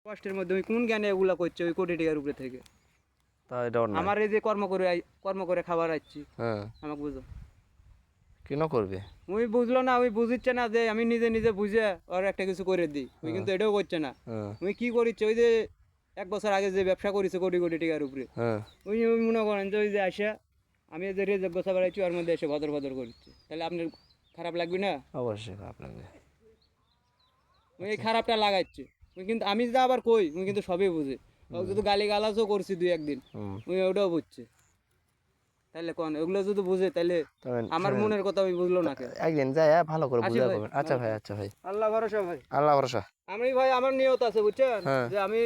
কষ্টের মধ্যে ওই কোন জ্ঞানে এগুলা করছে ওই কোটি টাকার উপরে থেকে? তা এটা অন্যায়। আমার এই যে কর্ম করে খাবার আসছি, হ্যাঁ, আমাকে বুঝো। কেন করবে? ওই বুঝলো না, ওই বুঝিচ্ছে না যে আমি নিজে নিজে বুঝে ওর একটা কিছু করে দিই, ওই হ্যাঁ, কিন্তু এটাও করছে না। হ্যাঁ, ওই কি করিচ্ছে, ওই যে 1 বছর আগে যে ব্যবসা করেছে কোটি কোটি টাকার উপরে, হ্যাঁ, ওই মনে করেন যে ওই যে আসা আমি যে রেজেক গোছা বেড়াইছি ওর মধ্যে এসে ভদর ভদর করছে, তাহলে আপনার খারাপ লাগবে না? অবশ্যই খারাপ লাগবে। ওই এই খারাপটা লাগাচ্ছে। ওই কিন্তু আমি যা আবার কই ওই কিন্তু সবই বুঝে। ও যদি গালি গালাজও করছি দুই একদিন, হুম, ওই ওটাও বুঝছে। তাহলে কোন ওগুলো যদি বুঝে তাহলে তবে আমার শোনেন, মনের কথা ওই বুঝলো না কেন? একদিন যাই ভালো করে আসি বুঝা ভাই, করবেন। আচ্ছা ভালো ভাই, থাকবেন। আচ্ছা ভাই, আল্লাহ ভরসা ভাই। আল্লাহ ভরসা। আমি ভাই আমার নিয়ত আছে বুঝছেন, হ্যাঁ, যে আমি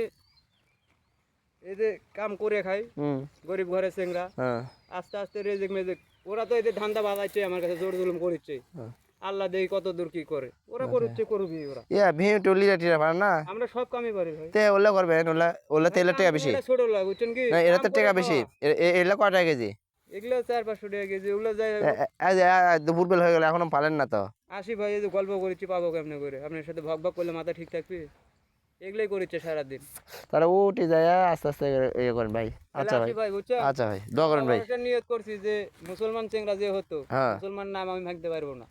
এই যে কাম করে খাই, হুম, গরিব ঘরের চেংরা, হ্যাঁ, আস্তে আস্তে রেজেক মেজেক, ওরা তো এই যে ধান্দা বাজাইছে আমার কাছে, জোর জুলুম করছে। হ্যাঁ, আল্লাহ দেখি কত দূর কি করে, ওরা করছে করবি ওরা। ভিউ টুলিরা টিরা পারেন না? আমরা সব কামই পারি ভাই। তে ওলা করবেন, ওলা ওলা ভাই তেলের কাম টাকা কোনো বেশি। একটা ছোট লাগে বুঝছেন কি, না, এরা কাম তো করে টাকা বেশি। খাওয়া। এগুলা কয় টাকা কেজি? এগুলো 400-500 টাকা কেজি, ওগুলো যাই দুপুর বেলা হয়ে গেল, এখনো পালেন না তো? আসি ভাই, এই যে গল্প করেছি পাবো কেমনে করে, আপনার সাথে ভক ভক করলে মাথা ঠিক থাকবে? এগুলোই করেছে সারাদিন। তাহলে উঠে যায় আস্তে আস্তে ইয়ে করেন ভাই। তাহলে আচ্ছা আসি ভাই, ভাই বুঝছেন। আচ্ছা ভাই, দোয়া আল্লাহ করেন ভাই। ভরসা নিয়ত করছি যে মুসলমান চেংরা যে হতো, হ্যাঁ, মুসলমান নাম আমি ভাঙতে পারবো না।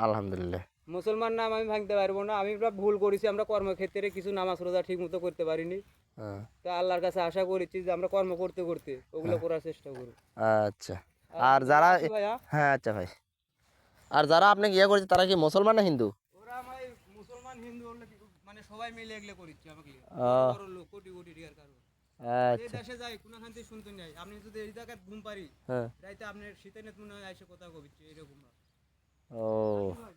আলহামদুলিল্লাহ। মুসলমান নাম আমি ভাঙতে পারবো না। আমি ভুল করেছি, আমরা কর্মক্ষেত্রে কিছু নামাজ রোজা ঠিক মতো করতে পারিনি। হ্যাঁ, তা আল্লাহর কাছে আশা করেছি যে আমরা কর্ম করতে করতে ওগুলো হ্যাঁ, করার চেষ্টা করব। আচ্ছা। আর তাহলে যারা আসি ভাই, হ্যাঁ। হ্যাঁ, আচ্ছা ভাই, আর যারা আপনাকে ইয়ে করছে তারা কি মুসলমান না হিন্দু? ওরা ভাই মুসলমান হিন্দু হলে মানে সবাই মিলে এগুলো করিচ্ছে আমাকে, বড় আহ, বড় লোক কোটি কোটি টাকার কারণ। যে আচ্ছা, দেশে যাই কোনো শান্তি শুনতে নাই, আপনি যদি এই জায়গায় ঘুম পারি হ্যাঁ, রাইতে আপনার শীতে নেত মনে হয় এসে কথা কবিচ্ছে এরকম না। আসি ও। ভাই।